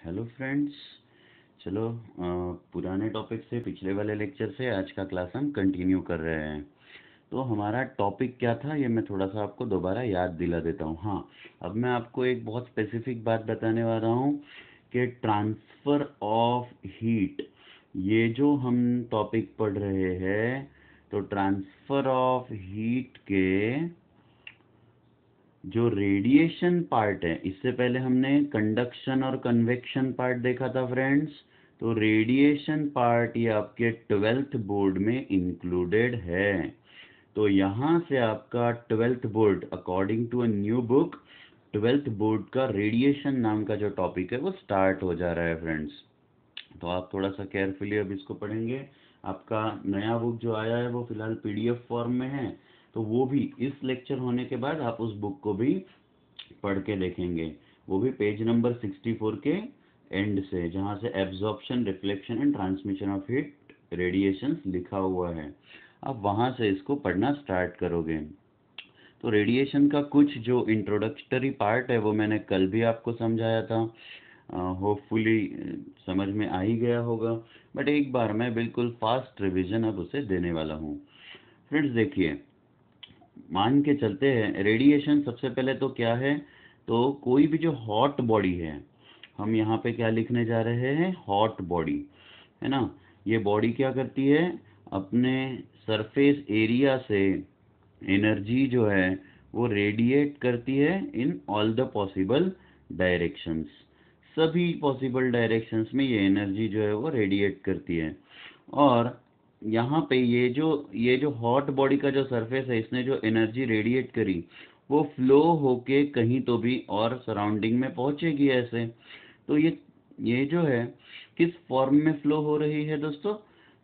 Hello friends. चलो पुराने topic से पिछले वाले लेक्चर से आज का क्लास हम कंटिन्यू कर रहे हैं। तो हमारा टॉपिक क्या था ये मैं थोड़ा सा आपको दोबारा याद दिला देता हूँ। हाँ, अब मैं आपको एक बहुत स्पेसिफिक बात बताने वाला हूँ कि ट्रांसफ़र ऑफ हीट, ये जो हम टॉपिक पढ़ रहे हैं, तो ट्रांसफ़र ऑफ हीट के जो रेडिएशन पार्ट है, इससे पहले हमने कंडक्शन और कन्वेक्शन पार्ट देखा था फ्रेंड्स। तो रेडिएशन पार्ट ये आपके 12th बोर्ड में इंक्लूडेड है। तो यहाँ से आपका 12th board according to a new book 12th board का रेडिएशन नाम का जो टॉपिक है वो स्टार्ट हो जा रहा है फ्रेंड्स। तो आप थोड़ा सा केयरफुली अब इसको पढ़ेंगे। आपका नया बुक जो आया है वो फिलहाल पीडीएफ फॉर्म में है, तो वो भी इस लेक्चर होने के बाद आप उस बुक को भी पढ़ के देखेंगे। वो भी पेज नंबर 64 के एंड से, जहाँ से absorption, reflection and transmission of heat radiations लिखा हुआ है। आप वहाँ से इसको पढ़ना स्टार्ट करोगे। तो रेडिएशन का कुछ जो इंट्रोडक्टरी पार्ट है वो मैंने कल भी आपको समझाया था। होपफुली समझ में आ ही गया होगा, बट एक बार मैं बिल्कुल फास्ट रिवीजन अब उसे देने वाला हूँ। फ्रेंड्स देखिए, मान के चलते हैं रेडिएशन सबसे पहले तो क्या है। तो कोई भी जो हॉट बॉडी है, हम यहाँ पे क्या लिखने जा रहे हैं, हॉट बॉडी, है ना। ये बॉडी क्या करती है, अपने सरफेस एरिया से एनर्जी जो है वो रेडिएट करती है in all the possible directions. सभी पॉसिबल डायरेक्शंस में ये एनर्जी जो है वो रेडिएट करती है। और यहाँ पे ये जो हॉट बॉडी का जो सरफेस है, इसने जो एनर्जी रेडिएट करी वो फ्लो होके कहीं तो भी और सराउंडिंग में पहुंचेगी ऐसे। तो ये जो है किस फॉर्म में फ्लो हो रही है दोस्तों,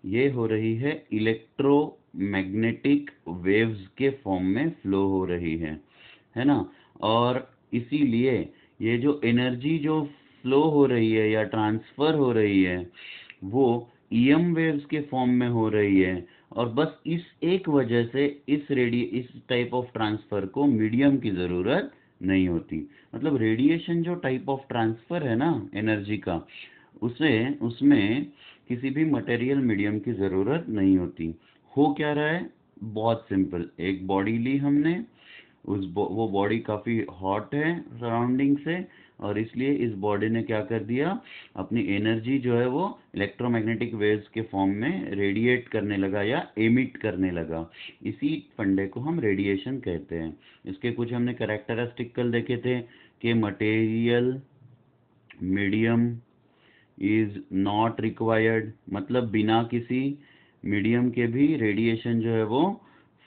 ये हो रही है इलेक्ट्रोमैग्नेटिक वेव्स के फॉर्म में फ्लो हो रही है ना। और इसीलिए ये जो एनर्जी जो फ्लो हो रही है या ट्रांसफ़र हो रही है वो ईएम वेव्स के फॉर्म में हो रही है। और बस इस एक वजह से इस टाइप ऑफ ट्रांसफ़र को मीडियम की ज़रूरत नहीं होती। मतलब रेडिएशन जो टाइप ऑफ ट्रांसफ़र है ना एनर्जी का, उसे उसमें किसी भी मटेरियल मीडियम की ज़रूरत नहीं होती। हो क्या रहा है, बहुत सिंपल, एक बॉडी ली हमने, वो बॉडी काफ़ी हॉट है सराउंडिंग से, और इसलिए इस बॉडी ने क्या कर दिया, अपनी एनर्जी जो है वो इलेक्ट्रोमैग्नेटिक वेव्स के फॉर्म में रेडिएट करने लगा या एमिट करने लगा। इसी फंडे को हम रेडिएशन कहते हैं। इसके कुछ हमने कैरेक्टरिस्टिक कल देखे थे कि material medium is not required, मतलब बिना किसी मीडियम के भी रेडिएशन जो है वो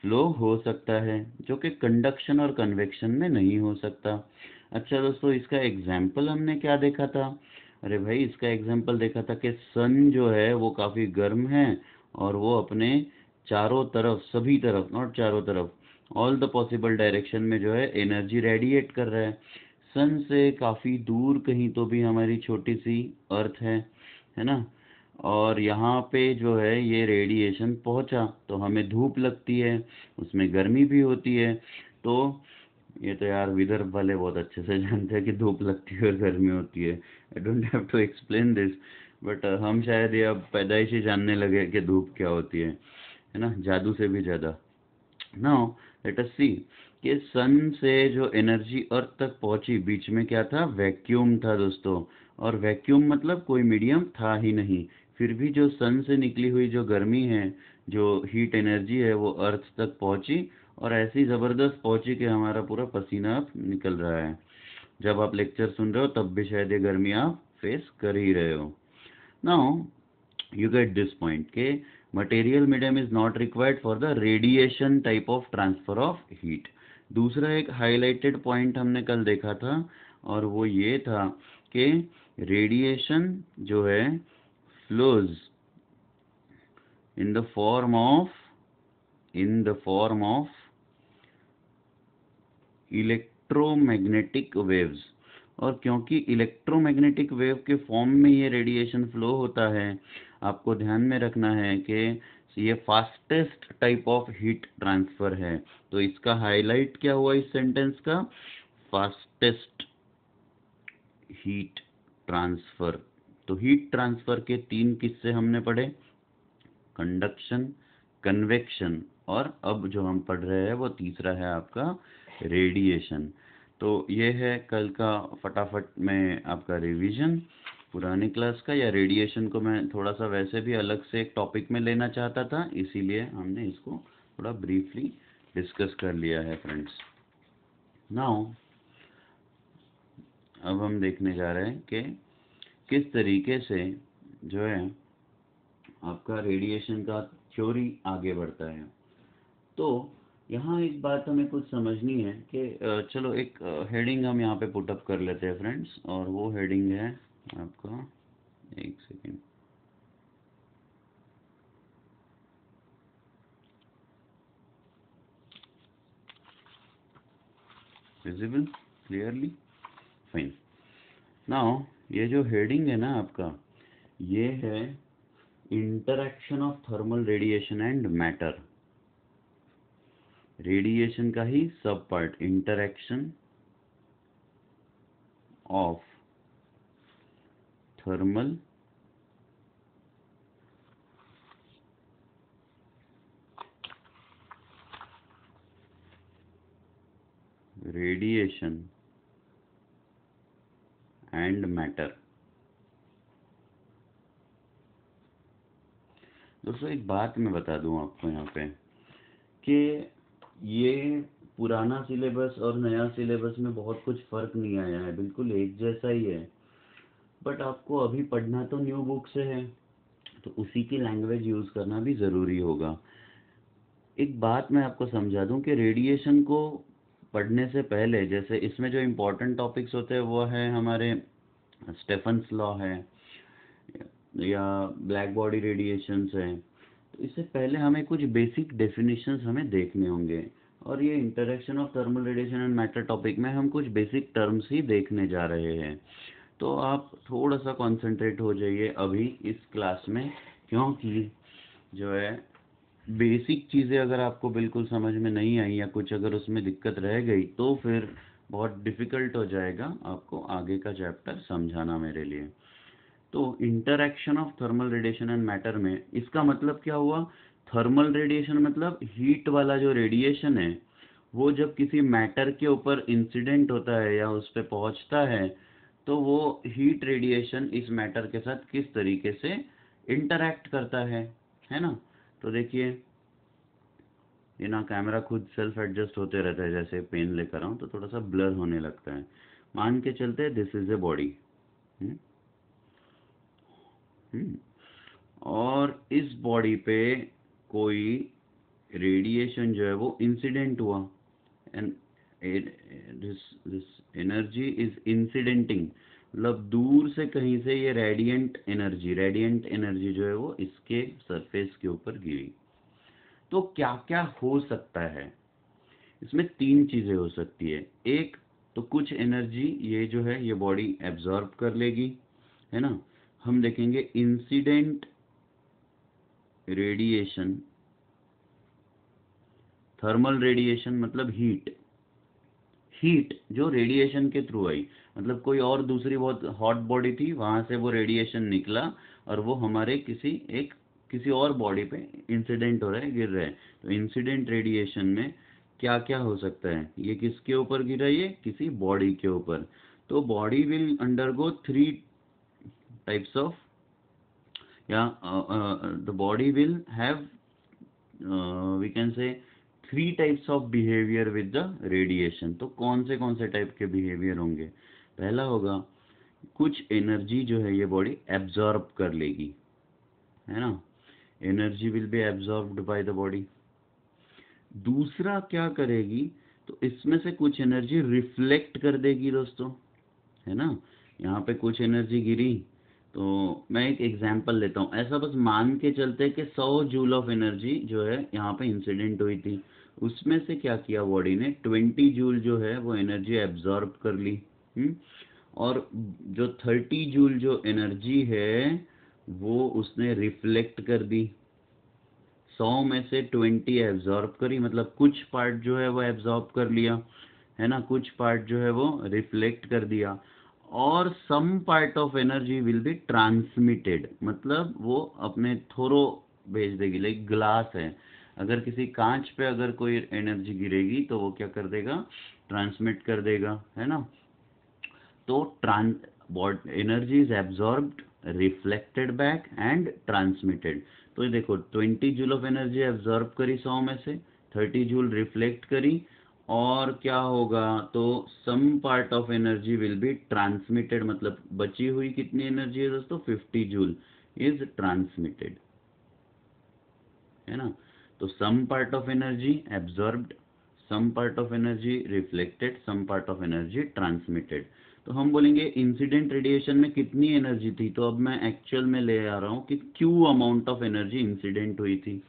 फ्लो हो सकता है, जो कि कंडक्शन और कन्वेक्शन में नहीं हो सकता। अच्छा दोस्तों, इसका एग्जाम्पल हमने क्या देखा था, अरे भाई इसका एग्जाम्पल देखा था कि सन जो है वो काफ़ी गर्म है और वो अपने चारों तरफ, सभी तरफ, नॉट चारों तरफ, ऑल द पॉसिबल डायरेक्शन में जो है एनर्जी रेडिएट कर रहा है। सन से काफ़ी दूर कहीं तो भी हमारी छोटी सी अर्थ है ना। और यहाँ पे जो है ये रेडिएशन पहुँचा तो हमें धूप लगती है, उसमें गर्मी भी होती है। तो ये तो यार विदर्भ वाले बहुत अच्छे से जानते हैं कि धूप लगती है और गर्मी होती है। I don't have to explain this, but हम शायद ये अब पैदाइशी जानने लगे कि धूप क्या होती है ना, जादू से भी ज़्यादा। नाउ लेट अस सी कि सन से जो एनर्जी अर्थ तक पहुंची, बीच में क्या था, वैक्यूम था दोस्तों। और वैक्यूम मतलब कोई मीडियम था ही नहीं। फिर भी जो सन से निकली हुई जो गर्मी है, जो हीट एनर्जी है, वो अर्थ तक पहुंची, और ऐसी ज़बरदस्त पहुंची कि हमारा पूरा पसीना अब निकल रहा है। जब आप लेक्चर सुन रहे हो तब भी शायद ये गर्मी आप फेस कर ही रहे हो। Now you get this point के material medium is not required for the radiation type of transfer of heat। दूसरा एक highlighted point हमने कल देखा था, और वो ये था कि radiation जो है flows in the form of electromagnetic waves. और क्योंकि इलेक्ट्रोमैग्नेटिक वेव के फॉर्म में ये रेडिएशन फ्लो होता है, आपको ध्यान में रखना है कि ये fastest type of heat transfer है। तो इसका हाईलाइट क्या हुआ इस सेंटेंस का, फास्टेस्ट हीट ट्रांसफर। तो हीट ट्रांसफर के 3 किस्से हमने पढ़े, कंडक्शन, कन्वेक्शन, और अब जो हम पढ़ रहे हैं वो तीसरा है आपका रेडिएशन। तो ये है कल का फटाफट में आपका रिवीजन पुरानी क्लास का। या रेडिएशन को मैं थोड़ा सा वैसे भी अलग से एक टॉपिक में लेना चाहता था, इसीलिए हमने इसको थोड़ा ब्रीफली डिस्कस कर लिया है फ्रेंड्स। नाउ अब हम देखने जा रहे हैं कि किस तरीके से जो है आपका रेडिएशन का थ्योरी आगे बढ़ता है। तो यहाँ एक बात हमें कुछ समझनी है कि चलो एक हेडिंग हम यहाँ पे पुटअप कर लेते हैं फ्रेंड्स, और वो हेडिंग है आपका, एक second, visible clearly, fine. Now ये जो हेडिंग है ना आपका, ये है interaction of thermal radiation and matter. Radiation का ही सब part, interaction of thermal radiation and matter. दोस्तों एक बात मैं बता दूं आपको यहाँ पे कि ये पुराना सिलेबस और नया सिलेबस में बहुत कुछ फर्क नहीं आया है, बिल्कुल एक जैसा ही है। बट आपको अभी पढ़ना तो न्यू बुक से है, तो उसी की लैंग्वेज यूज़ करना भी ज़रूरी होगा। एक बात मैं आपको समझा दूं कि रेडिएशन को पढ़ने से पहले, जैसे इसमें जो इम्पोर्टेंट टॉपिक्स होते हैं वो है हमारे स्टेफन्स लॉ है या ब्लैक बॉडी रेडिएशंस है। तो इससे पहले हमें कुछ बेसिक डेफिनेशंस हमें देखने होंगे, और ये interaction of thermal radiation and matter topic में हम कुछ बेसिक टर्म्स ही देखने जा रहे हैं। तो आप थोड़ा सा कंसंट्रेट हो जाइए अभी इस क्लास में, क्योंकि जो है बेसिक चीज़ें अगर आपको बिल्कुल समझ में नहीं आई या कुछ अगर उसमें दिक्कत रह गई तो फिर बहुत डिफ़िकल्ट हो जाएगा आपको आगे का चैप्टर समझाना मेरे लिए। तो interaction of thermal radiation and matter में इसका मतलब क्या हुआ? थर्मल रेडिएशन मतलब हीट वाला जो रेडिएशन है वो जब किसी मैटर के ऊपर इंसिडेंट होता है या उस पर पहुंचता है, तो वो हीट रेडिएशन इस मैटर के साथ किस तरीके से इंटरैक्ट करता है ना। तो देखिए ये ना कैमरा खुद सेल्फ एडजस्ट होते रहता है, जैसे पेन लेकर आऊँ तो थोड़ा सा ब्लर होने लगता है। मान के चलते दिस इज ए बॉडी, और इस बॉडी पे कोई रेडिएशन जो है वो इंसिडेंट हुआ, एंड दिस एनर्जी इज इंसिडेंटिंग, मतलब दूर से कहीं से ये रेडिएंट एनर्जी जो है वो इसके सरफेस के ऊपर गिरी। तो क्या क्या हो सकता है इसमें? 3 चीजें हो सकती है। एक तो कुछ एनर्जी ये जो है ये बॉडी एब्जॉर्ब कर लेगी, है ना। हम देखेंगे इंसिडेंट रेडिएशन, थर्मल रेडिएशन मतलब हीट जो रेडिएशन के थ्रू आई, मतलब कोई और दूसरी बहुत हॉट बॉडी थी, वहां से वो रेडिएशन निकला और वो हमारे किसी और बॉडी पे इंसिडेंट हो रहा है, गिर रहा है। तो इंसिडेंट रेडिएशन में क्या क्या हो सकता है? ये किसके ऊपर गिरा? ये किसी बॉडी के ऊपर। तो body will undergo 3 types of, या the body will have we can say 3 types of behaviour with the radiation. तो कौन से टाइप के बिहेवियर होंगे? पहला होगा कुछ एनर्जी जो है ये बॉडी एब्जॉर्ब कर लेगी, है ना, energy will B absorbed by the body. दूसरा क्या करेगी? तो इसमें से कुछ एनर्जी रिफ्लेक्ट कर देगी दोस्तों, है ना। यहाँ पे कुछ एनर्जी गिरी, तो मैं एक एग्जांपल लेता हूँ। ऐसा बस मान के चलते कि 100 जूल ऑफ एनर्जी जो है यहाँ पे इंसिडेंट हुई थी, उसमें से क्या किया बॉडी ने? 20 जूल जो है वो एनर्जी एब्जॉर्ब कर ली, और जो 30 जूल जो एनर्जी है वो उसने रिफ्लेक्ट कर दी। 100 में से 20 एब्जॉर्ब करी, मतलब कुछ पार्ट जो है वो एब्जॉर्ब कर लिया, है ना, कुछ पार्ट जो है वो रिफ्लेक्ट कर दिया। और some part of energy will be transmitted, मतलब वो अपने थ्रो भेज देगी। लाइक ग्लास है, अगर किसी कांच पे अगर कोई एनर्जी गिरेगी तो वो क्या कर देगा, ट्रांसमिट कर देगा, है ना। तो energy is absorbed, reflected back and transmitted. तो ये देखो 20 जूल ऑफ एनर्जी एब्जॉर्ब करी 100 में से, 30 जूल रिफ्लेक्ट करी, और क्या होगा, तो some part of energy will be transmitted, मतलब बची हुई कितनी एनर्जी है दोस्तों, 50 जूल इज ट्रांसमिटेड, है ना। तो some part of energy absorbed, some part of energy reflected, some part of energy transmitted. तो हम बोलेंगे इंसिडेंट रेडिएशन में कितनी एनर्जी थी, तो अब मैं एक्चुअल में ले आ रहा हूँ कि Q amount of energy incident हुई थी।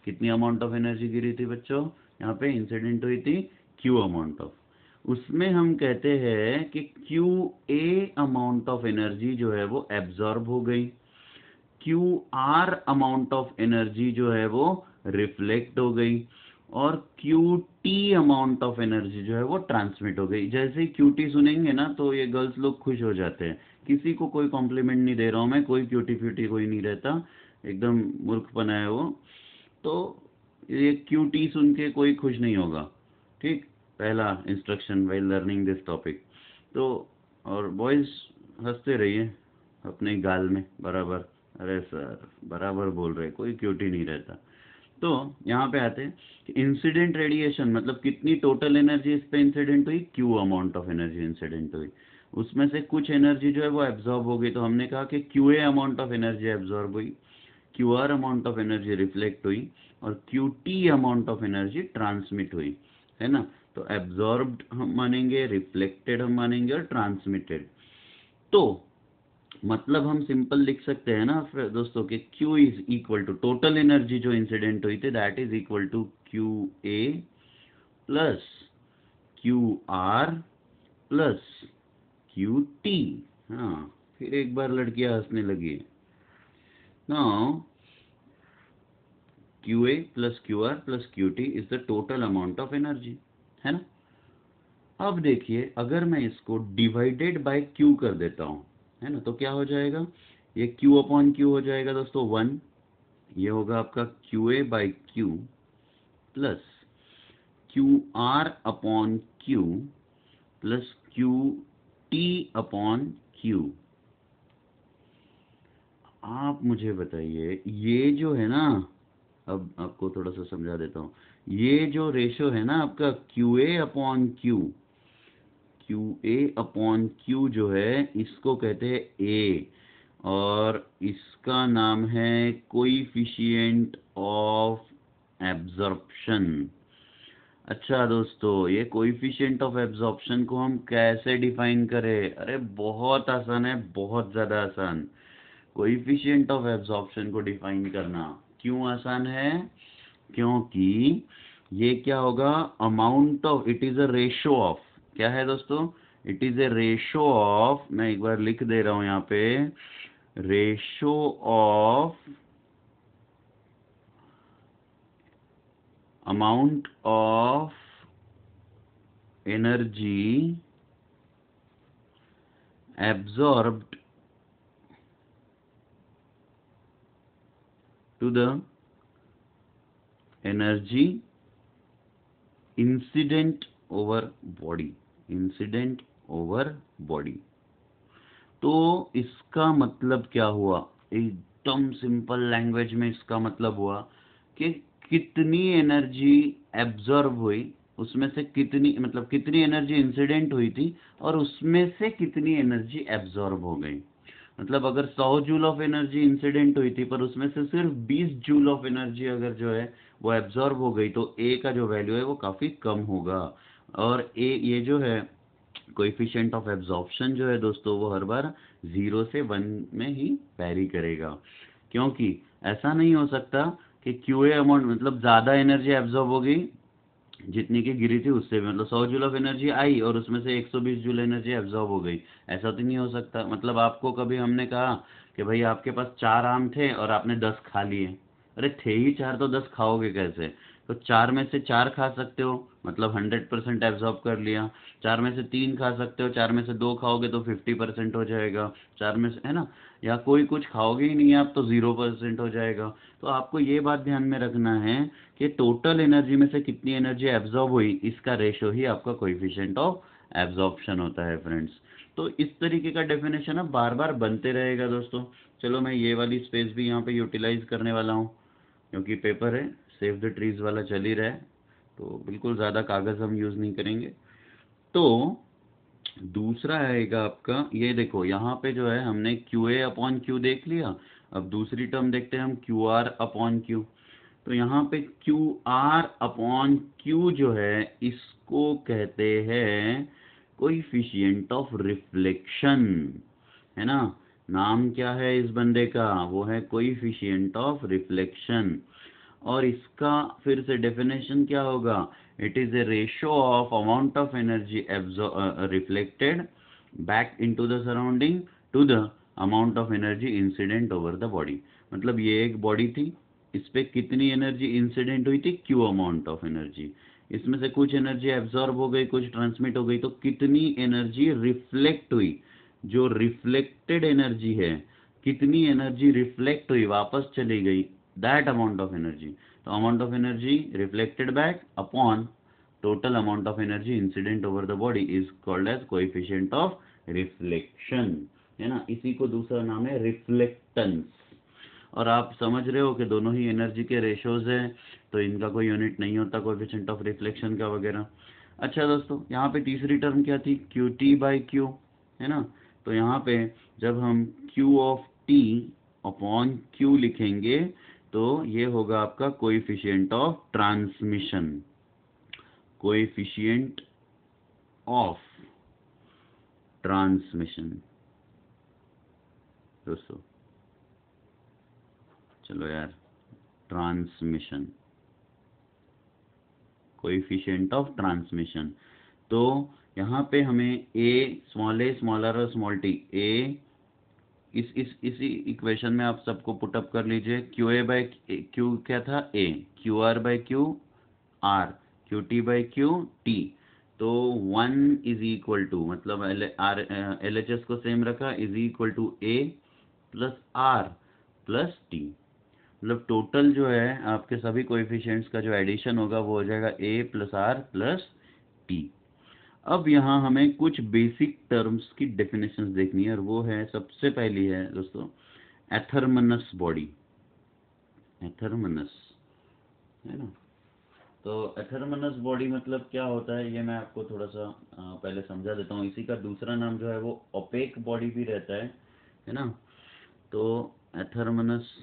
कितनी अमाउंट ऑफ एनर्जी गिरी थी बच्चों, यहाँ पे इंसिडेंट हुई थी क्यू अमाउंट ऑफ। उसमें हम कहते हैं कि Q A amount of energy जो है वो एब्जॉर्ब हो गई, Q R amount of energy जो है वो रिफ्लेक्ट हो गई, और Q T amount of energy जो है वो ट्रांसमिट हो गई। जैसे ही क्यू टी सुनेंगे ना तो ये गर्ल्स लोग खुश हो जाते हैं। किसी को कोई कॉम्प्लीमेंट नहीं दे रहा हूं मैं, कोई क्यूटी फ्यूटी कोई नहीं रहता, एकदम मूर्खपना है वो। तो ये क्यू टी सुन के कोई खुश नहीं होगा, ठीक। पहला instruction while learning this topic. तो और बॉयज हंसते रहिए अपने गाल में बराबर, अरे सर बराबर बोल रहे, कोई क्यूटी नहीं रहता। तो यहाँ पे आते हैं कि इंसिडेंट रेडिएशन मतलब कितनी टोटल एनर्जी इस पे इंसिडेंट हुई, Q amount of energy incident हुई, उसमें से कुछ एनर्जी जो है वो एब्जॉर्ब हो गई, तो हमने कहा कि Q A amount of energy absorb हुई, Q R amount of energy reflect हुई, और Q T amount of energy transmit हुई, है ना। तो एब्जॉर्ब्ड हम मानेंगे, रिफ्लेक्टेड हम मानेंगे, और ट्रांसमिटेड। तो मतलब हम सिंपल लिख सकते हैं ना फिर दोस्तों कि Q is equal to total energy जो इंसिडेंट हुई थी, that is equal to Q A plus Q R plus Q T. हाँ, फिर एक बार लड़कियां हंसने लगी। Now Q A plus Q R plus Q T is the total amount of energy, है ना। अब देखिए अगर मैं इसको डिवाइडेड बाय क्यू कर देता हूं, है ना, तो क्या हो जाएगा, ये क्यू अपॉन क्यू हो जाएगा दोस्तों 1, ये होगा आपका Q A by Q plus Q are upon Q plus Q T upon Q. आप मुझे बताइए ये जो है ना, अब आपको थोड़ा सा समझा देता हूँ, ये जो रेशो है ना आपका Q A upon Q, Q A upon Q जो है इसको कहते हैं ए, और इसका नाम है कोइफिशिएंट ऑफ एब्जॉर्प्शन। अच्छा दोस्तों, ये कोइफिशिएंट ऑफ एब्जॉर्प्शन को हम कैसे डिफाइन करें, अरे बहुत आसान है, बहुत ज़्यादा आसान। कोइफिशिएंट ऑफ एब्जॉर्प्शन को डिफाइन करना क्यों आसान है, क्योंकि ये क्या होगा, amount of, it is a ratio of, क्या है दोस्तों, it is A ratio of, मैं एक बार लिख दे रहा हूं यहाँ पे, ratio of amount of energy absorbed to the energy incident over body, incident over body। तो इसका मतलब क्या हुआ, एकदम सिंपल लैंग्वेज में इसका मतलब हुआ कि कितनी एनर्जी एब्जॉर्ब हुई, उसमें से कितनी, मतलब कितनी एनर्जी इंसिडेंट हुई थी और उसमें से कितनी एनर्जी एब्जॉर्ब हो गई। मतलब अगर 100 जूल ऑफ एनर्जी इंसिडेंट हुई थी पर उसमें से सिर्फ 20 जूल ऑफ एनर्जी अगर जो है वो एब्जॉर्ब हो गई, तो ए का जो वैल्यू है वो काफी कम होगा। और ए ये जो है कोएफिशिएंट ऑफ एब्जॉर्प्शन जो है दोस्तों वो हर बार 0 से 1 में ही वैरी करेगा, क्योंकि ऐसा नहीं हो सकता कि क्यूए अमाउंट मतलब ज़्यादा एनर्जी एब्जॉर्ब हो गई जितनी की गिरी थी उससे भी, मतलब 100 जूल ऑफ एनर्जी आई और उसमें से 120 जूल एनर्जी एब्जॉर्ब हो गई, ऐसा तो नहीं हो सकता। मतलब आपको कभी हमने कहा कि भाई आपके पास 4 आम थे और आपने 10 खा लिए, अरे थे ही 4 तो 10 खाओगे कैसे, तो 4 में से 4 खा सकते हो, मतलब 100% एब्जॉर्ब कर लिया। 4 में से 3 खा सकते हो, 4 में से 2 खाओगे तो 50% हो जाएगा, 4 में से, है ना, या कोई कुछ खाओगे ही नहीं आप तो 0% हो जाएगा। तो आपको ये बात ध्यान में रखना है कि टोटल एनर्जी में से कितनी एनर्जी एब्जॉर्ब हुई, इसका रेशो ही आपका कोएफिशिएंट ऑफ एब्जॉर्प्शन होता है फ्रेंड्स। तो इस तरीके का डेफिनेशन अब बार बार बनते रहेगा दोस्तों। चलो मैं ये वाली स्पेस भी यहाँ पे यूटिलाइज करने वाला हूँ, क्योंकि पेपर है, सेव द ट्रीज वाला चल ही रहा है, तो बिल्कुल ज़्यादा कागज़ हम यूज़ नहीं करेंगे। तो दूसरा आएगा आपका, ये देखो यहाँ पे जो है हमने क्यू ए अपॉन क्यू देख लिया। अब दूसरी टर्म देखते हैं हम, क्यू आर अपॉन क्यू। तो यहाँ पे क्यू आर अपॉन क्यू जो है इसको कहते हैं कोएफिशिएंट ऑफ रिफ्लेक्शन, है ना। नाम क्या है इस बंदे का, वो है कोएफिशिएंट ऑफ रिफ्लेक्शन। और इसका फिर से डेफिनेशन क्या होगा, it is a ratio of amount of energy reflected back into the surrounding to the amount of energy incident over the body. मतलब ये एक बॉडी थी, इस पे कितनी एनर्जी इंसिडेंट हुई थी, क्यू अमाउंट ऑफ एनर्जी, इसमें से कुछ एनर्जी एब्जॉर्ब हो गई, कुछ ट्रांसमिट हो गई, तो कितनी एनर्जी रिफ्लेक्ट हुई, जो रिफ्लेक्टेड एनर्जी है, कितनी एनर्जी रिफ्लेक्ट हुई वापस चली गई, दैट अमाउंट ऑफ एनर्जी। तो amount of energy reflected back upon total amount of energy incident over the body is called as coefficient of reflection, है ना। इसी को दूसरा नाम है रिफ्लेक्टेंस। और आप समझ रहे हो कि दोनों ही एनर्जी के रेशोज हैं, तो इनका कोई यूनिट नहीं होता कोएफिशिएंट ऑफ रिफ्लेक्शन का वगैरह। अच्छा दोस्तों, यहाँ पे तीसरी टर्म क्या थी, क्यू टी बाई क्यू, है ना। तो यहाँ पे जब हम Q of T upon Q लिखेंगे तो ये होगा आपका coefficient of transmission, coefficient of transmission दोस्तों। चलो यार, ट्रांसमिशन, कोएफिशिएंट ऑफ ट्रांसमिशन। तो यहाँ पे हमें ए स्मॉल आर और स्मॉल टी, ए इसी इक्वेशन में आप सबको पुटअप कर लीजिए। क्यू ए बाई क्यू क्या था, A, Q R by Q R, Q T by Q T. तो 1 इज इक्वल टू, मतलब एल एच एस को सेम रखा, is equal to A plus R plus T. मतलब total जो है आपके सभी कोएफिशिएंट्स का जो एडिशन होगा वो हो जाएगा ए प्लस आर प्लस टी। अब यहाँ हमें कुछ बेसिक टर्म्स की डेफिनेशंस देखनी है, और वो है, सबसे पहली है दोस्तों, एथरमनस बॉडी, एथरमनस, है ना। तो एथरमनस बॉडी मतलब क्या होता है, ये मैं आपको थोड़ा सा पहले समझा देता हूँ। इसी का दूसरा नाम जो है वो ओपेक बॉडी भी रहता है ना। तो एथरमनस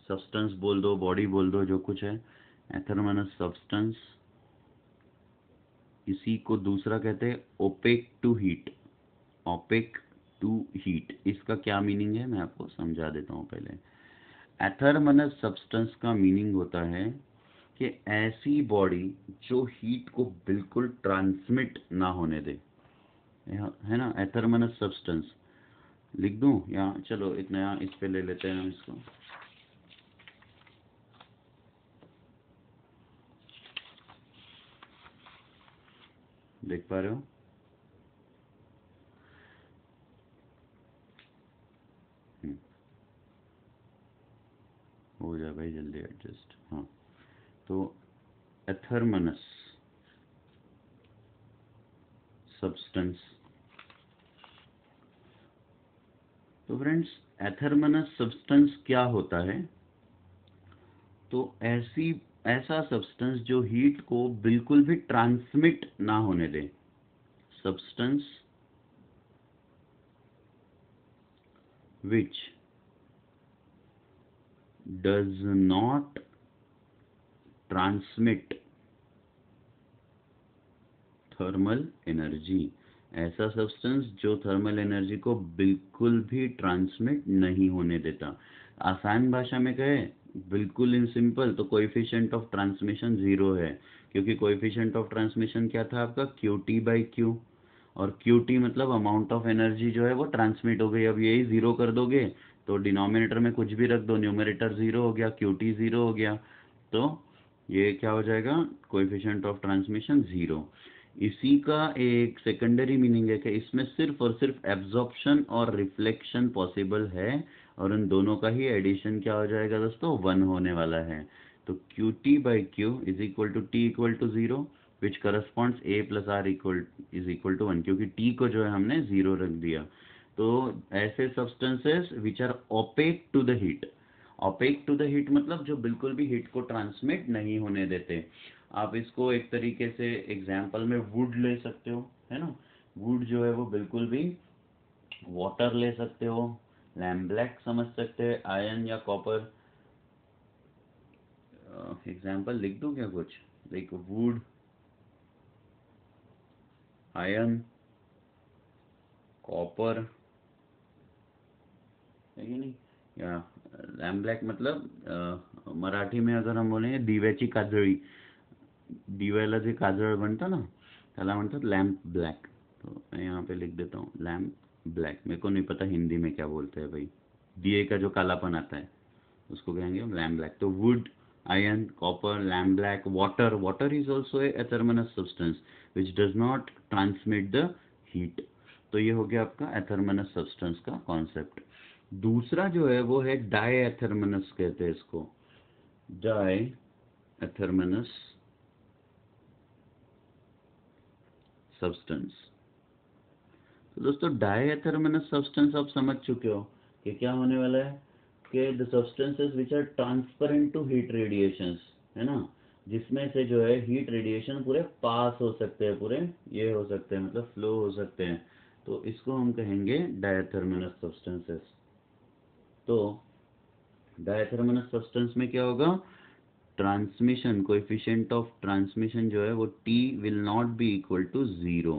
सब्सटेंस बोल दो, बॉडी बोल दो, जो कुछ है, एथरमनस सब्सटेंस, इसी को दूसरा कहते हैं opaque to heat, opaque to heat. इसका क्या मीनिंग है मैं आपको समझा देता हूँ पहले। एथरमनस सब्सटेंस का मीनिंग होता है कि ऐसी बॉडी जो हीट को बिल्कुल ट्रांसमिट ना होने दे, है ना। एथरमनस सब्सटेंस लिख दूं या चलो एक नया इस पे ले लेते हैं हम इसको। देख पा रहे हो, हो जाए भाई जल्दी एडजस्ट। हाँ, तो एथरमनस सब्सटेंस, तो फ्रेंड्स एथरमनस सब्सटेंस क्या होता है, तो ऐसा सब्सटेंस जो हीट को बिल्कुल भी ट्रांसमिट ना होने दे, substance which does not transmit thermal energy. ऐसा सब्सटेंस जो थर्मल एनर्जी को बिल्कुल भी ट्रांसमिट नहीं होने देता। आसान भाषा में कहे, बिल्कुल इन सिंपल, तो कोएफिशिएंट ऑफ ट्रांसमिशन 0 है, क्योंकि कोएफिशिएंट ऑफ ट्रांसमिशन क्या था आपका, क्यू टी बाई क्यू, और क्यू टी मतलब अमाउंट ऑफ एनर्जी जो है वो ट्रांसमिट हो गई। अब यही 0 कर दोगे तो डिनोमिनेटर में कुछ भी रख दो, न्यूमरेटर 0 हो गया, क्यू टी 0 हो गया, तो ये क्या हो जाएगा, कोएफिशिएंट ऑफ ट्रांसमिशन 0। इसी का एक सेकेंडरी मीनिंग है कि इसमें सिर्फ और सिर्फ एब्जॉर्प्शन और रिफ्लेक्शन पॉसिबल है, और उन दोनों का ही एडिशन क्या हो जाएगा दोस्तों, 1 होने वाला है। तो QT by Q is equal to T equal to 0 which corresponds A plus R is equal to 1, क्योंकि T को जो है हमने 0 रख दिया। तो ऐसे substances which are opaque to the heat, opaque to the heat मतलब जो बिल्कुल भी हीट को ट्रांसमिट नहीं होने देते। आप इसको एक तरीके से एग्जाम्पल में वुड ले सकते हो, है ना। वुड जो है वो बिल्कुल भी, वाटर ले सकते हो, लैम्प ब्लैक समझ सकते हैं, आयरन या कॉपर। एग्जाम्पल लिख दूं क्या कुछ, लाइक वुड, आयरन, कॉपर, है कि नहीं, या लैम्प ब्लैक मतलब मराठी में अगर हम बोलेंगे दिव्याची काजळी, दिव्याला जे काजळ बनतं ना त्याला म्हणतात लैम्प ब्लैक। तो मैं यहाँ पे लिख देता हूँ लैम्प ब्लैक। मेरे को नहीं पता हिंदी में क्या बोलते हैं भाई, दिए का जो कालापन आता है उसको कहेंगे लैम्प ब्लैक। तो would, iron, copper, lamp black, water. Water is also a etherminous substance which does not transmit the heat. तो ये हो गया आपका एथर्मनस सब्सटेंस का कॉन्सेप्ट। दूसरा जो है वो है डाई एथर्मनस कहते हैं इसको, डाई एथर्मनस सब्सटेंस। तो दोस्तों डाई एथर्मनस सब्सटेंस आप समझ चुके हो कि क्या होने वाला है, कि the substances which are transparent to heat radiations, है ना, जिसमें से जो है हीट रेडिएशन पूरे पास हो सकते हैं, पूरे ये हो सकते हैं, मतलब फ्लो हो सकते हैं। तो इसको हम कहेंगे डायथर्मनस सब्सटेंसेस। तो डायथर्मनस सब्सटेंस में क्या होगा, ट्रांसमिशन कोएफिशिएंट ऑफ ट्रांसमिशन जो है वो T will not be equal to 0,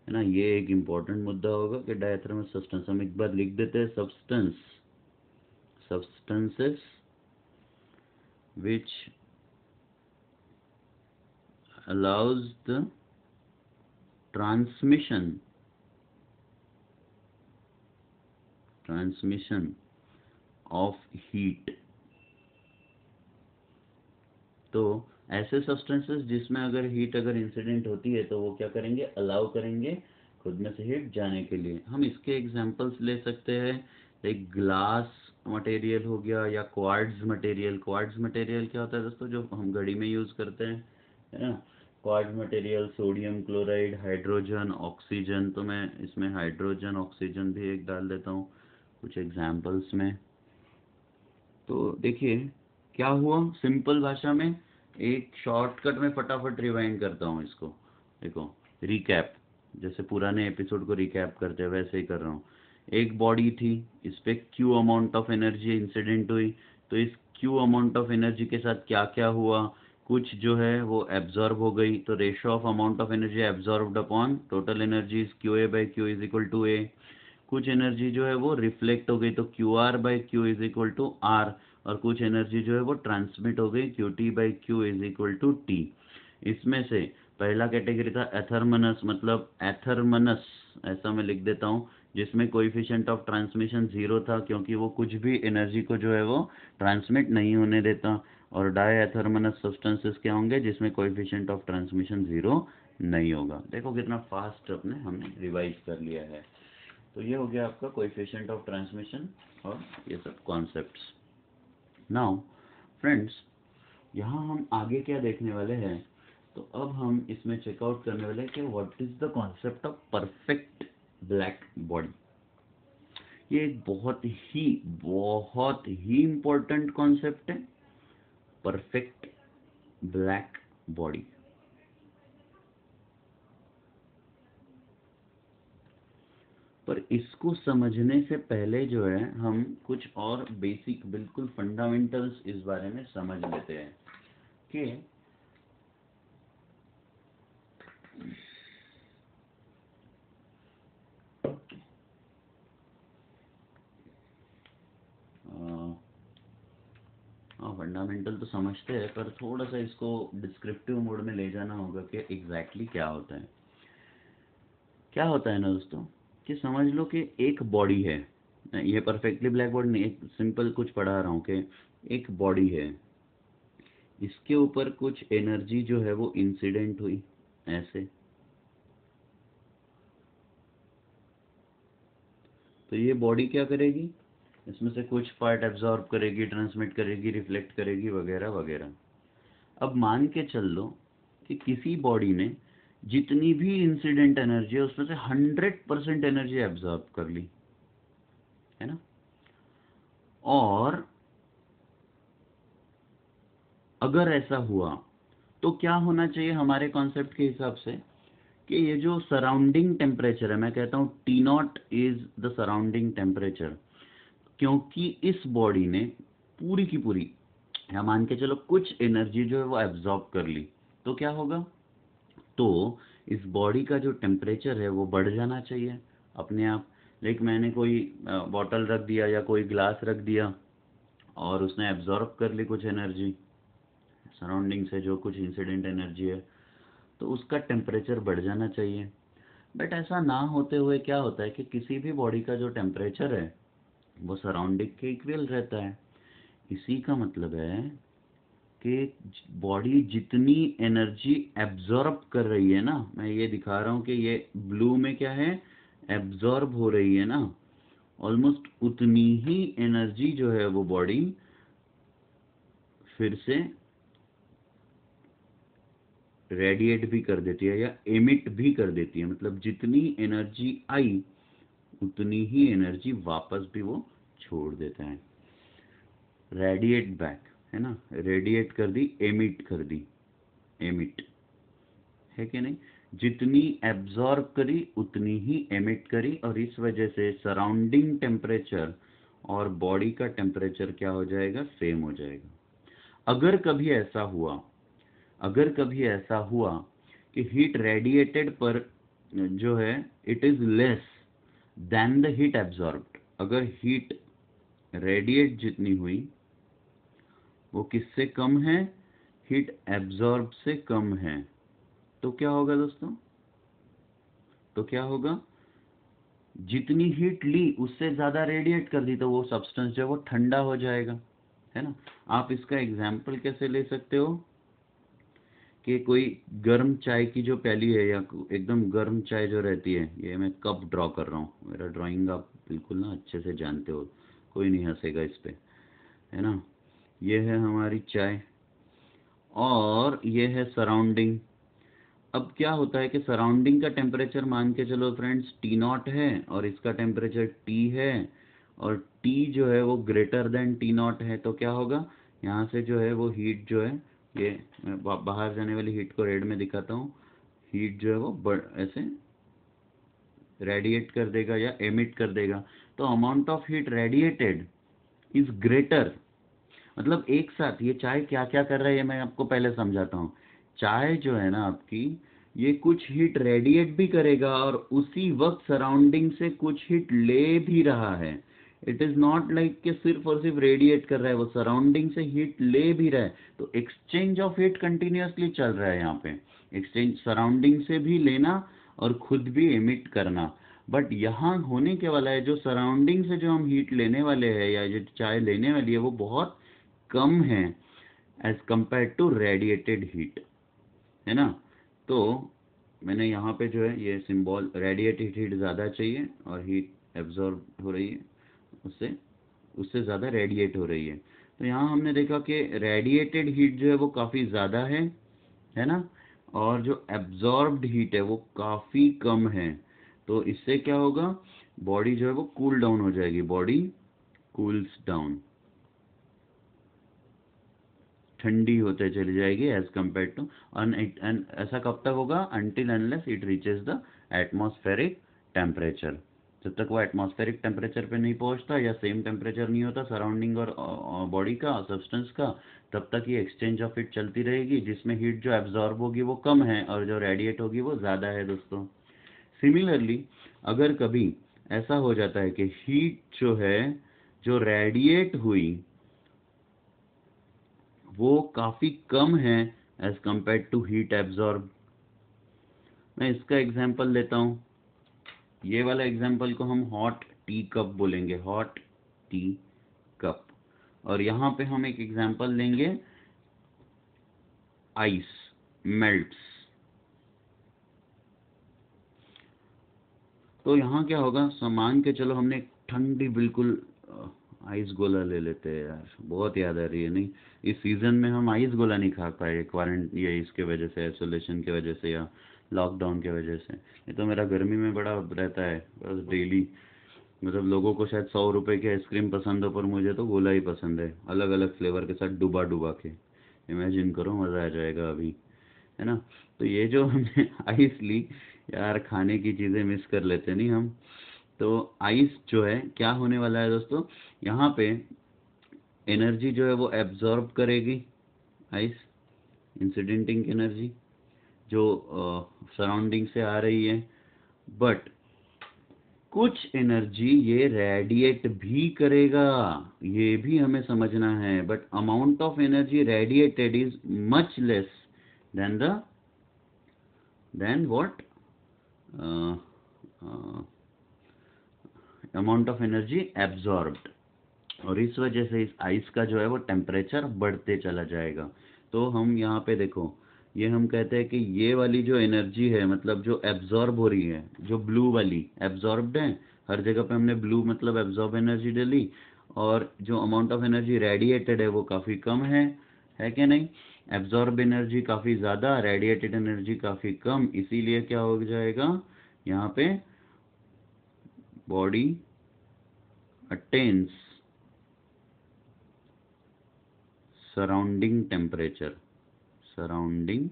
है ना। ये एक इम्पोर्टेंट मुद्दा होगा कि डायथर्मस सब्सटेंस, हम एक बार लिख देते हैं substances which allows the transmission of heat। तो ऐसे सब्सटेंसेस जिसमें अगर हीट अगर इंसिडेंट होती है तो वो क्या करेंगे, अलाउ करेंगे खुद में से हीट जाने के लिए। हम इसके एग्जांपल्स ले सकते हैं, एक ग्लास मटेरियल हो गया या क्वार्ट्ज मटेरियल। क्वार्ट्ज मटेरियल क्या होता है दोस्तों, जो हम घड़ी में यूज करते हैं, है ना। Quartz material, sodium chloride, hydrogen, oxygen. तो मैं इसमें हाइड्रोजन ऑक्सीजन भी एक डाल देता हूँ कुछ एग्जाम्पल्स में। तो देखिए क्या हुआ, सिंपल भाषा में एक शॉर्टकट में फटाफट रिवाइंड करता हूँ इसको। देखो रिकैप, जैसे पुराने एपिसोड को रिकैप करते हैं वैसे ही कर रहा हूँ। एक बॉडी थी, इस पे Q amount of energy incident हुई, तो इस क्यू अमाउंट ऑफ एनर्जी के साथ क्या क्या हुआ, कुछ जो है वो एब्जॉर्ब हो गई, तो ratio of amount of energy absorbed upon total energy is QA by Q is equal to A। कुछ एनर्जी जो है वो रिफ्लेक्ट हो गई, तो QR by Q is equal to R, और कुछ एनर्जी जो है वो ट्रांसमिट हो गई, QT by Q is equal to T। इसमें से पहला कैटेगरी था एथर्मनस, मतलब एथर्मनस ऐसा मैं लिख देता हूँ, जिसमें कोएफिशिएंट ऑफ ट्रांसमिशन 0 था, क्योंकि वो कुछ भी एनर्जी को जो है वो ट्रांसमिट नहीं होने देता। और डाई एथर्मनस सब्सटेंसेस क्या होंगे, जिसमें कोएफिशिएंट ऑफ ट्रांसमिशन 0 नहीं होगा। देखो कितना फास्ट हमने रिवाइज कर लिया है। तो ये हो गया आपका कोएफिशिएंट ऑफ ट्रांसमिशन और ये सब कॉन्सेप्ट्स। नाउ फ्रेंड्स, यहाँ हम आगे क्या देखने वाले हैं, तो अब हम इसमें चेकआउट करने वाले हैं कि what is the concept of perfect black body. ये एक बहुत ही इम्पोर्टेंट कॉन्सेप्ट है, परफेक्ट ब्लैक बॉडी। पर इसको समझने से पहले जो है हम कुछ और बेसिक बिल्कुल फंडामेंटल्स इस बारे में समझ लेते हैं कि फंडामेंटल तो समझते हैं, पर थोड़ा सा इसको डिस्क्रिप्टिव मोड में ले जाना होगा कि एग्जैक्टली क्या होता है। क्या होता है ना दोस्तों, कि समझ लो कि एक बॉडी है, ये परफेक्टली ब्लैक बॉडी नहीं, एक सिंपल कुछ पढ़ा रहा हूँ कि एक बॉडी है, इसके ऊपर कुछ एनर्जी जो है वो इंसिडेंट हुई ऐसे, तो ये बॉडी क्या करेगी, इसमें से कुछ पार्ट एब्जॉर्ब करेगी, ट्रांसमिट करेगी, रिफ्लेक्ट करेगी, वगैरह वगैरह। अब मान के चल लो कि किसी बॉडी ने जितनी भी इंसिडेंट एनर्जी है उसमें से 100% एनर्जी एब्जॉर्ब कर ली, है ना। और अगर ऐसा हुआ तो क्या होना चाहिए हमारे कॉन्सेप्ट के हिसाब से, कि ये जो सराउंडिंग टेम्परेचर है, मैं कहता हूँ T0 is the surrounding temperature, क्योंकि इस बॉडी ने पूरी की पूरी, या मान के चलो कुछ एनर्जी जो है वो एब्जॉर्ब कर ली, तो क्या होगा, तो इस बॉडी का जो टेम्परेचर है वो बढ़ जाना चाहिए अपने आप। लाइक मैंने कोई बॉटल रख दिया या कोई ग्लास रख दिया और उसने एब्जॉर्ब कर ली कुछ एनर्जी सराउंडिंग से, जो कुछ इंसिडेंट एनर्जी है, तो उसका टेम्परेचर बढ़ जाना चाहिए। बट ऐसा ना होते हुए क्या होता है कि किसी भी बॉडी का जो टेम्परेचर है वो सराउंडिंग के इक्वल रहता है। इसी का मतलब है कि बॉडी जितनी एनर्जी एब्जॉर्ब कर रही है ना, मैं ये दिखा रहा हूँ कि ये ब्लू में क्या है, एब्जॉर्ब हो रही है ना, ऑलमोस्ट उतनी ही एनर्जी जो है वो बॉडी फिर से रेडिएट भी कर देती है या एमिट भी कर देती है। मतलब जितनी एनर्जी आई उतनी ही एनर्जी वापस भी वो छोड़ देता है, रेडिएट बैक, है ना, रेडिएट कर दी, एमिट कर दी, एमिट है कि नहीं, जितनी एब्जॉर्ब करी उतनी ही एमिट करी, और इस वजह से सराउंडिंग टेम्परेचर और बॉडी का टेम्परेचर क्या हो जाएगा, सेम हो जाएगा। अगर कभी ऐसा हुआ, अगर कभी ऐसा हुआ कि हीट रेडिएटेड पर जो है it is less than the heat absorbed, अगर हीट रेडिएट जितनी हुई वो किससे कम है, हीट एब्जॉर्ब से कम है, तो क्या होगा दोस्तों, तो क्या होगा, जितनी हीट ली उससे ज्यादा रेडिएट कर दी तो वो सब्सटेंस जो है वो ठंडा हो जाएगा, है ना। आप इसका एग्जाम्पल कैसे ले सकते हो कि कोई गर्म चाय की जो प्याली है या एकदम गर्म चाय जो रहती है, ये मैं कप ड्रॉ कर रहा हूँ, मेरा ड्राइंग आप बिल्कुल ना अच्छे से जानते हो, कोई नहीं हंसेगा इस पे, है ना। ये है हमारी चाय और ये है सराउंडिंग। अब क्या होता है कि सराउंडिंग का टेम्परेचर मान के चलो फ्रेंड्स T0 है और इसका टेम्परेचर T है, और T जो है वो ग्रेटर देन T0 है, तो क्या होगा, यहाँ से जो है वो हीट जो है, ये मैं बाहर जाने वाली हीट को रेड में दिखाता हूँ, हीट जो है वो ऐसे रेडिएट कर देगा या एमिट कर देगा, तो amount of heat radiated is greater. मतलब एक साथ ये चाय क्या क्या कर रहा है मैं आपको पहले समझाता हूँ। चाय जो है ना आपकी, ये कुछ हीट रेडिएट भी करेगा और उसी वक्त सराउंडिंग से कुछ हीट ले भी रहा है। इट इज नॉट लाइक कि सिर्फ और सिर्फ रेडिएट कर रहा है, वो सराउंडिंग से हीट ले भी रहा है, तो एक्सचेंज ऑफ हीट कंटिन्यूअसली चल रहा है यहाँ पे, एक्सचेंज सराउंडिंग से भी लेना और खुद भी एमिट करना। बट यहाँ होने के वाला है जो सराउंडिंग से जो हम हीट लेने वाले हैं या जो चाय लेने वाली है वो बहुत कम है as compare to radiated heat, है ना। तो मैंने यहाँ पे जो है ये सिंबल, रेडिएटेड हीट ज़्यादा चाहिए और हीट एब्जॉर्ब हो रही है, उससे उससे ज़्यादा रेडिएट हो रही है, तो यहाँ हमने देखा कि रेडिएटेड हीट जो है वो काफ़ी ज़्यादा है ना, और जो एब्जॉर्ब्ड हीट है वो काफ़ी कम है। तो इससे क्या होगा, बॉडी जो है वो कूल डाउन हो जाएगी, बॉडी कूल्स डाउन, ठंडी होते चली जाएगी एज कम्पेयर टू, एंड ऐसा कब तक होगा, until unless it reaches the atmospheric temperature. जब तक वो एटमॉस्फेरिक टेम्परेचर पे नहीं पहुंचता या सेम टेम्परेचर नहीं होता सराउंडिंग और बॉडी का, सब्सटेंस का, तब तक ये एक्सचेंज ऑफ हीट चलती रहेगी, जिसमें हीट जो एब्जॉर्ब होगी वो कम है और जो रेडिएट होगी वो ज़्यादा है दोस्तों। सिमिलरली अगर कभी ऐसा हो जाता है कि हीट जो है जो रेडिएट हुई वो काफ़ी कम है as compare to heat absorb, मैं इसका एग्जांपल लेता हूँ। ये वाला एग्जांपल को हम हॉट टी कप बोलेंगे, हॉट टी कप। और यहाँ पे हम एक एग्जांपल लेंगे आइस मेल्ट्स। तो यहाँ क्या होगा, मान के चलो हमने ठंडी बिल्कुल आइस गोला ले लेते हैं यार, बहुत याद आ रही है। नहीं, इस सीज़न में हम आइस गोला नहीं खा पाए क्वारंट ये इसके वजह से, आइसोलेशन की वजह से या लॉकडाउन की वजह से। ये तो मेरा गर्मी में बड़ा रहता है बस डेली। मतलब लोगों को शायद 100 रुपए की आइसक्रीम पसंद हो, पर मुझे तो गोला ही पसंद है, अलग अलग फ्लेवर के साथ डुबा डुबा के। इमेजिन करो, मज़ा आ जाएगा अभी, है ना। तो ये जो हमने आइस ली यार, खाने की चीज़ें मिस कर लेते नहीं हम। तो आइस जो है क्या होने वाला है दोस्तों, यहाँ पे एनर्जी जो है वो एब्जॉर्ब करेगी आइस, इंसिडेंटिंग एनर्जी जो सराउंडिंग से आ रही है। बट कुछ एनर्जी ये रेडिएट भी करेगा, ये भी हमें समझना है। But amount of energy radiated is much less than the than what amount of energy absorbed. और इस वजह से इस आइस का जो है वो टेम्परेचर बढ़ते चला जाएगा। तो हम यहाँ पे देखो, ये हम कहते हैं कि ये वाली जो एनर्जी है, मतलब जो एब्जॉर्ब हो रही है, जो ब्लू वाली एब्जॉर्ब्ड है, हर जगह पे हमने ब्लू मतलब एब्जॉर्ब एनर्जी डाली। और जो अमाउंट ऑफ एनर्जी रेडिएटेड है वो काफ़ी कम है कि नहीं। एब्जॉर्ब एनर्जी काफ़ी ज़्यादा, रेडिएटेड एनर्जी काफ़ी कम, इसीलिए क्या हो जाएगा यहाँ पे, body attains surrounding temperature. Surrounding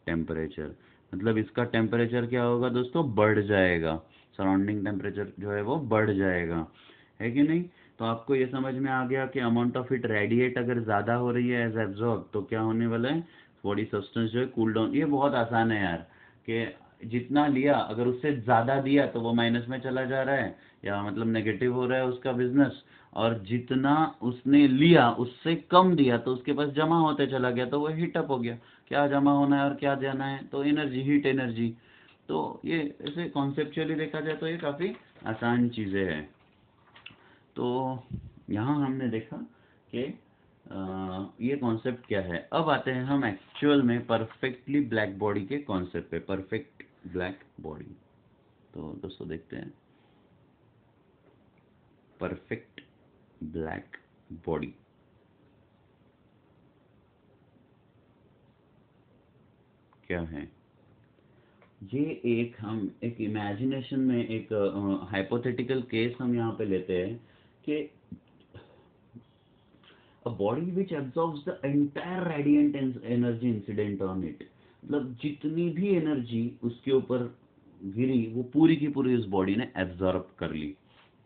temperature मतलब इसका टेम्परेचर क्या होगा दोस्तों, बढ़ जाएगा। सराउंडिंग टेम्परेचर जो है वो बढ़ जाएगा, है कि नहीं। तो आपको ये समझ में आ गया कि अमाउंट ऑफ हीट रेडिएट अगर ज़्यादा हो रही है एज एब्जॉर्ब, तो क्या होने वाला है, बॉडी सब्सटेंस जो है कूल डाउन। ये बहुत आसान है यार, कि जितना लिया अगर उससे ज़्यादा दिया तो वो माइनस में चला जा रहा है, या मतलब नेगेटिव हो रहा है उसका बिजनेस। और जितना उसने लिया उससे कम दिया तो उसके पास जमा होते चला गया, तो वो हीटअप हो गया। क्या जमा होना है और क्या देना है, तो एनर्जी, हीट एनर्जी। तो ये ऐसे कॉन्सेप्चुअली देखा जाए तो ये काफ़ी आसान चीज़ें हैं। तो यहाँ हमने देखा कि ये कॉन्सेप्ट क्या है। अब आते हैं हम एक्चुअल में परफेक्टली ब्लैक बॉडी के कॉन्सेप्ट पे, परफेक्ट ब्लैक बॉडी। तो दोस्तों देखते हैं परफेक्ट ब्लैक बॉडी क्या है। ये हम एक इमेजिनेशन में एक हाइपोथेटिकल केस हम यहाँ पे लेते हैं कि a body which absorbs the entire radiant energy incident on it, मतलब जितनी भी एनर्जी उसके ऊपर गिरी वो पूरी की पूरी उस बॉडी ने एब्जॉर्ब कर ली,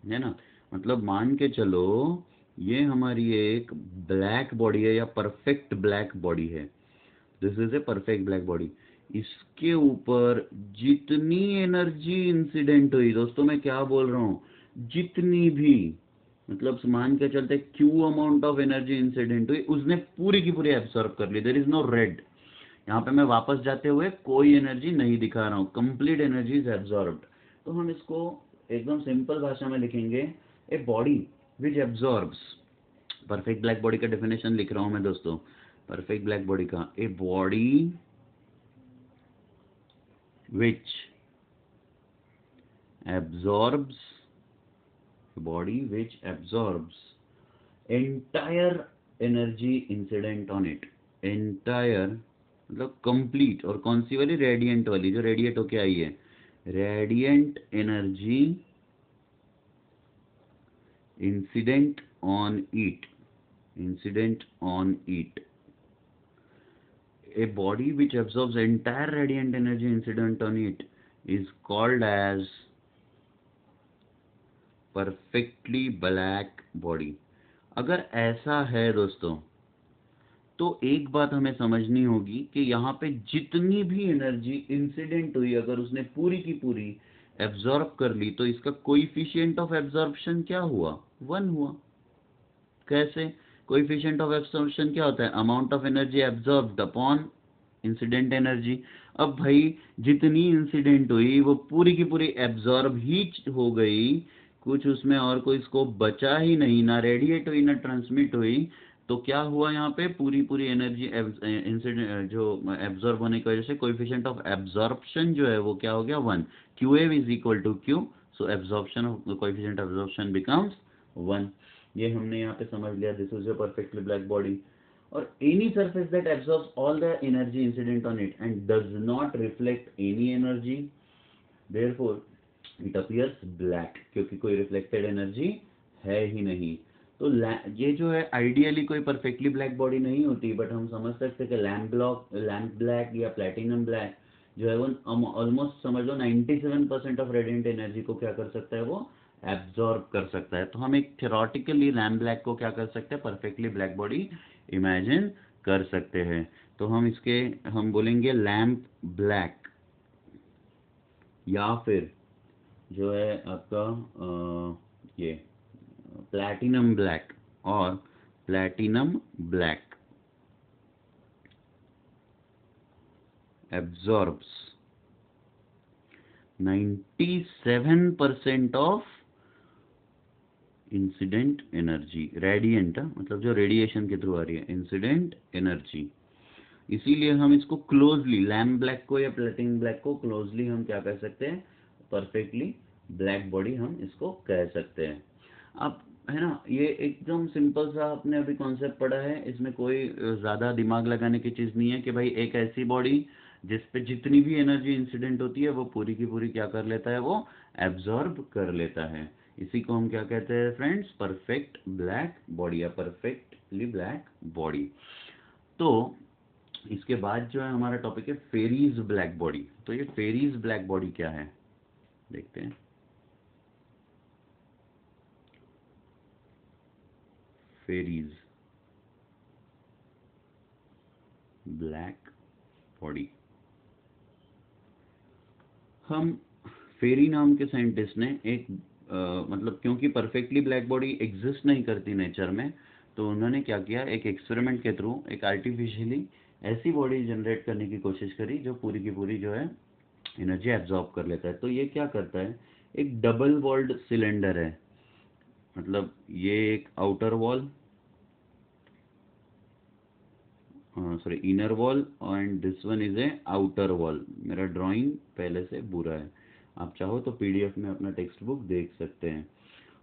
है ना। मतलब मान के चलो ये हमारी एक ब्लैक बॉडी है या परफेक्ट ब्लैक बॉडी है, this is a perfect black body. इसके ऊपर जितनी एनर्जी इंसिडेंट हुई, दोस्तों मैं क्या बोल रहा हूँ, जितनी भी, मतलब मान के चलते Q amount of energy incident हुई उसने पूरी की पूरी एब्सॉर्ब कर ली। देयर इज नो रेड, यहाँ पे मैं वापस जाते हुए कोई एनर्जी नहीं दिखा रहा हूँ, कंप्लीट एनर्जी इज एब्सॉर्ब्ड। तो हम इसको एकदम सिंपल भाषा में लिखेंगे, a body which absorbs. Perfect black body का डेफिनेशन लिख रहा हूँ मैं दोस्तों, परफेक्ट ब्लैक बॉडी का, a body which absorbs entire energy incident on it, entire मतलब कंप्लीट, और कौन सी वाली, रेडिएंट वाली, जो रेडिएट होके आई है, radiant energy incident on it, incident on it. A body which absorbs entire radiant energy incident on it is called as perfectly black body। अगर ऐसा है दोस्तों, तो एक बात हमें समझनी होगी कि यहाँ पे जितनी भी एनर्जी इंसिडेंट हुई अगर उसने पूरी की पूरी एब्जॉर्ब कर ली, तो इसका कोएफिशिएंट ऑफ एब्जॉर्प्शन क्या हुआ, 1 हुआ। कैसे, कोएफिशिएंट ऑफ एब्जॉर्प्शन क्या होता है, amount of energy absorbed upon incident energy. अब भाई जितनी इंसिडेंट हुई वो पूरी की पूरी एब्जॉर्ब ही हो गई, कुछ उसमें और कोई स्कोप बचा ही नहीं, ना रेडिएट हुई ना ट्रांसमिट हुई। तो क्या हुआ यहाँ पे, पूरी पूरी एनर्जी इंसिडेंट जो एब्जॉर्ब होने की वजह से कोएफिशिएंट ऑफ एब्जॉर्प्शन जो है वो क्या हो गया 1, QA is equal to Q, so absorption of coefficient of absorption becomes 1। ये हमने यहाँ पे समझ लिया, this is a perfectly black body. और any surface that absorbs all the energy incident on it and does not reflect any energy, therefore it appears black, क्योंकि कोई reflected energy है ही नहीं। तो ये जो है आइडियली कोई परफेक्टली ब्लैक बॉडी नहीं होती, बट हम समझ सकते हैं कि लैम्प ब्लैक या प्लेटिनम ब्लैक जो है वो ऑलमोस्ट समझ लो 97% ऑफ रेडिएंट एनर्जी को क्या कर सकता है, वो एब्जॉर्ब कर सकता है। तो हम एक थ्योरेटिकली लैम्प ब्लैक को क्या कर सकते हैं, परफेक्टली ब्लैक बॉडी इमेजिन कर सकते हैं। तो हम बोलेंगे लैम्प ब्लैक, या फिर जो है आपका ये प्लैटिनम ब्लैक और platinum black absorbs 97% of incident energy, radiant मतलब जो रेडिएशन के थ्रू आ रही है इंसिडेंट एनर्जी। इसीलिए हम इसको क्लोजली लैम्प ब्लैक को या प्लेटिनम ब्लैक को क्लोजली हम क्या कर सकते हैं, परफेक्टली ब्लैक बॉडी हम इसको कह सकते हैं। अब है ना, ये एकदम सिंपल सा आपने अभी कॉन्सेप्ट पढ़ा है, इसमें कोई ज़्यादा दिमाग लगाने की चीज़ नहीं है कि भाई एक ऐसी बॉडी जिस पे जितनी भी एनर्जी इंसिडेंट होती है वो पूरी की पूरी क्या कर लेता है, वो एब्जॉर्ब कर लेता है। इसी को हम क्या कहते हैं फ्रेंड्स, परफेक्ट ब्लैक बॉडी या परफेक्टली ब्लैक बॉडी। तो इसके बाद जो है हमारा टॉपिक है फेरीज ब्लैक बॉडी। तो ये फेरीज ब्लैक बॉडी क्या है देखते हैं। फेरीज ब्लैक बॉडी, हम फेरी नाम के साइंटिस्ट ने एक मतलब क्योंकि परफेक्टली ब्लैक बॉडी एग्जिस्ट नहीं करती नेचर में, तो उन्होंने क्या किया, एक एक्सपेरिमेंट के थ्रू एक आर्टिफिशियली ऐसी बॉडी जनरेट करने की कोशिश करी जो पूरी की पूरी जो है एनर्जी एब्जॉर्ब कर लेता है। तो ये क्या करता है, एक डबल वॉल्ड सिलेंडर है, मतलब ये एक outer wall sorry inner wall and this one is a outer wall. मेरा ड्राइंग पहले से बुरा है, आप चाहो तो पीडीएफ में अपना टेक्स्ट बुक देख सकते हैं।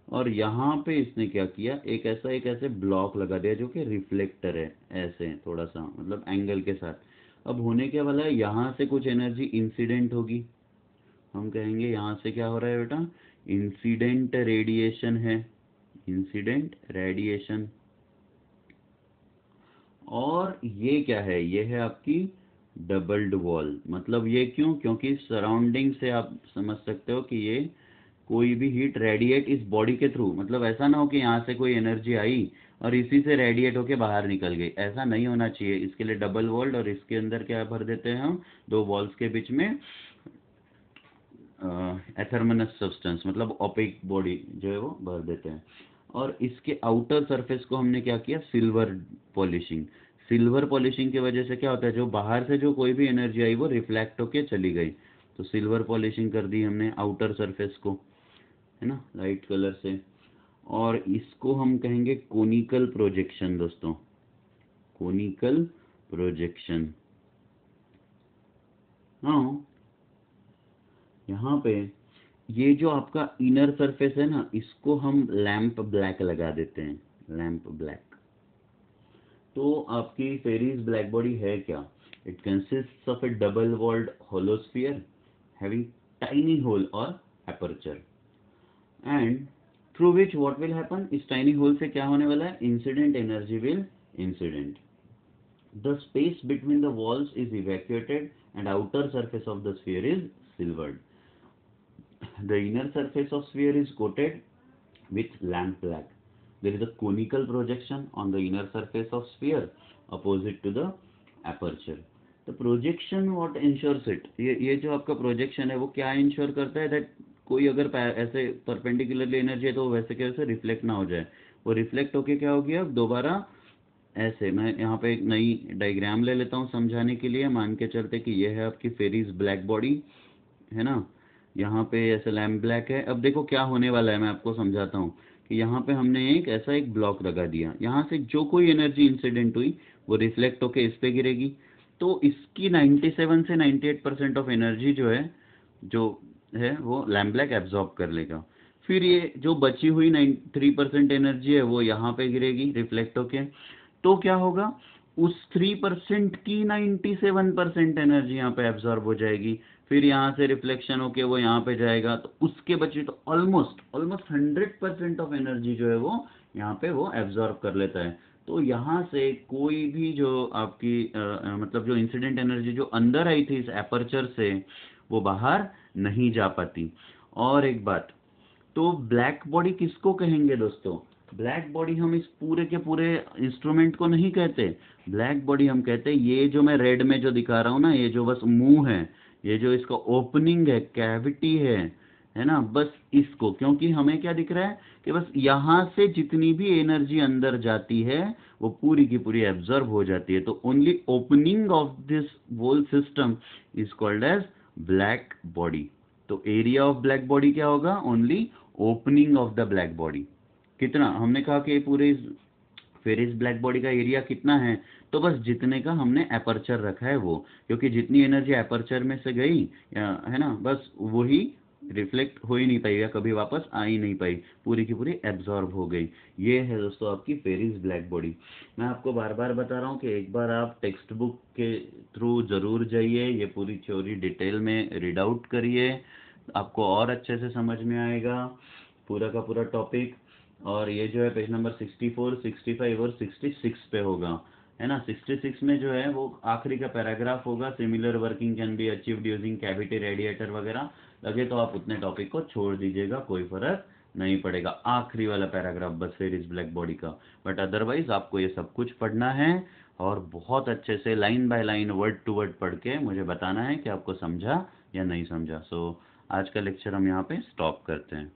और यहाँ पे इसने क्या किया, एक ऐसे ब्लॉक लगा दिया जो कि रिफ्लेक्टर है, ऐसे थोड़ा सा मतलब एंगल के साथ। अब होने क्या वाला है, यहाँ से कुछ एनर्जी इंसिडेंट होगी, हम कहेंगे यहाँ से क्या हो रहा है बेटा, इंसिडेंट रेडिएशन है, इंसिडेंट रेडिएशन। और ये क्या है, ये है आपकी डबल्ड वॉल। मतलब ये क्यों, क्योंकि सराउंडिंग से आप समझ सकते हो कि ये कोई भी हीट रेडिएट इस बॉडी के थ्रू, मतलब ऐसा ना हो कि यहाँ से कोई एनर्जी आई और इसी से रेडिएट होके बाहर निकल गई, ऐसा नहीं होना चाहिए। इसके लिए डबल वॉल्ड, और इसके अंदर क्या भर देते हैं हम, दो वॉल्स के बीच में एथर्मनस सब्सटेंस मतलब ओपेक बॉडी जो है वो भर देते हैं। और इसके आउटर सरफेस को हमने क्या किया, सिल्वर पॉलिशिंग। सिल्वर पॉलिशिंग की वजह से क्या होता है, जो बाहर से जो कोई भी एनर्जी आई वो रिफ्लेक्ट होके चली गई। तो सिल्वर पॉलिशिंग कर दी हमने आउटर सरफेस को, है ना, लाइट कलर से। और इसको हम कहेंगे कोनिकल प्रोजेक्शन दोस्तों, कोनिकल प्रोजेक्शन। हाँ, यहाँ पे ये जो आपका इनर सरफेस है ना, इसको हम लैंप ब्लैक लगा देते हैं, लैंप ब्लैक। तो आपकी फेरीज ब्लैक बॉडी है क्या, it consists of a double walled hollow sphere having tiny hole और aperture, and through which what will happen, इस टाइनी होल से क्या होने वाला है, incident energy will incident, the space between the walls is evacuated and outer surface of the sphere is silvered. The inner surface of sphere is coated with lamp black. There is a conical projection on the inner surface of sphere opposite to the aperture. The projection what ensures it? ये जो आपका projection है वो क्या ensure करता है, that कोई अगर ऐसे perpendicularly energy है तो वैसे कैसे रिफ्लेक्ट ना हो जाए, वो रिफ्लेक्ट होके क्या होगी, अब दोबारा ऐसे। मैं यहाँ पे एक नई डायग्राम ले लेता हूँ समझाने के लिए। मान के चलते कि ये है आपकी फेरीज ब्लैक बॉडी, है ना, यहाँ पे ऐसे लैम्प ब्लैक है। अब देखो क्या होने वाला है, मैं आपको समझाता हूँ कि यहाँ पे हमने ऐसा एक ब्लॉक लगा दिया, यहाँ से जो कोई एनर्जी इंसिडेंट हुई वो रिफ्लेक्ट होके इस पे गिरेगी, तो इसकी 97 से 98% ऑफ एनर्जी जो है वो लैम्ब्लैक एब्जॉर्ब कर लेगा। फिर ये जो बची हुई 3% एनर्जी है वो यहाँ पे गिरेगी रिफ्लेक्ट होके, तो क्या होगा, उस 3% की 97% एनर्जी यहाँ पे एब्जॉर्ब हो जाएगी, फिर यहाँ से रिफ्लेक्शन होके वो यहाँ पे जाएगा, तो उसके बचे तो ऑलमोस्ट 100% ऑफ एनर्जी जो है वो यहाँ पे वो एब्जॉर्ब कर लेता है। तो यहाँ से कोई भी जो आपकी मतलब जो इंसिडेंट एनर्जी जो अंदर आई थी इस एपर्चर से, वो बाहर नहीं जा पाती। और एक बात, तो ब्लैक बॉडी किसको कहेंगे दोस्तों? ब्लैक बॉडी हम इस पूरे के पूरे इंस्ट्रूमेंट को नहीं कहते, ब्लैक बॉडी हम कहते हैं ये जो मैं रेड में जो दिखा रहा हूँ ना, ये जो बस मुंह है, ये जो इसका ओपनिंग है, कैविटी है ना, बस इसको, क्योंकि हमें क्या दिख रहा है कि बस यहाँ से जितनी भी एनर्जी अंदर जाती है वो पूरी की पूरी एब्जॉर्ब हो जाती है, तो only opening of this whole system is called as black body. तो एरिया ऑफ ब्लैक बॉडी क्या होगा? Only opening of the black body. कितना हमने कहा कि पूरे फिर इस ब्लैक बॉडी का एरिया कितना है? तो बस जितने का हमने एपर्चर रखा है वो, क्योंकि जितनी एनर्जी एपर्चर में से गई है ना, बस वही रिफ्लेक्ट हो ही नहीं पाई या कभी वापस आ ही नहीं पाई, पूरी की पूरी एब्जॉर्ब हो गई। ये है दोस्तों आपकी फेरिस ब्लैक बॉडी। मैं आपको बार बार बता रहा हूँ कि एक बार आप टेक्स्ट बुक के थ्रू जरूर जाइए, ये पूरी थ्योरी डिटेल में रीड आउट करिए, आपको और अच्छे से समझ में आएगा पूरा का पूरा टॉपिक। और ये जो है पेज नंबर 64, 65 और 66 पे होगा, है ना। 66 में जो है वो आखिरी का पैराग्राफ होगा, similar working can be achieved using cavity radiator वगैरह। लगे तो आप उतने टॉपिक को छोड़ दीजिएगा, कोई फर्क नहीं पड़ेगा, आखिरी वाला पैराग्राफ बस फेरिस ब्लैक बॉडी का। बट अदरवाइज आपको ये सब कुछ पढ़ना है और बहुत अच्छे से line by line word to word पढ़ के मुझे बताना है कि आपको समझा या नहीं समझा। सो आज का लेक्चर हम यहाँ पे स्टॉप करते हैं।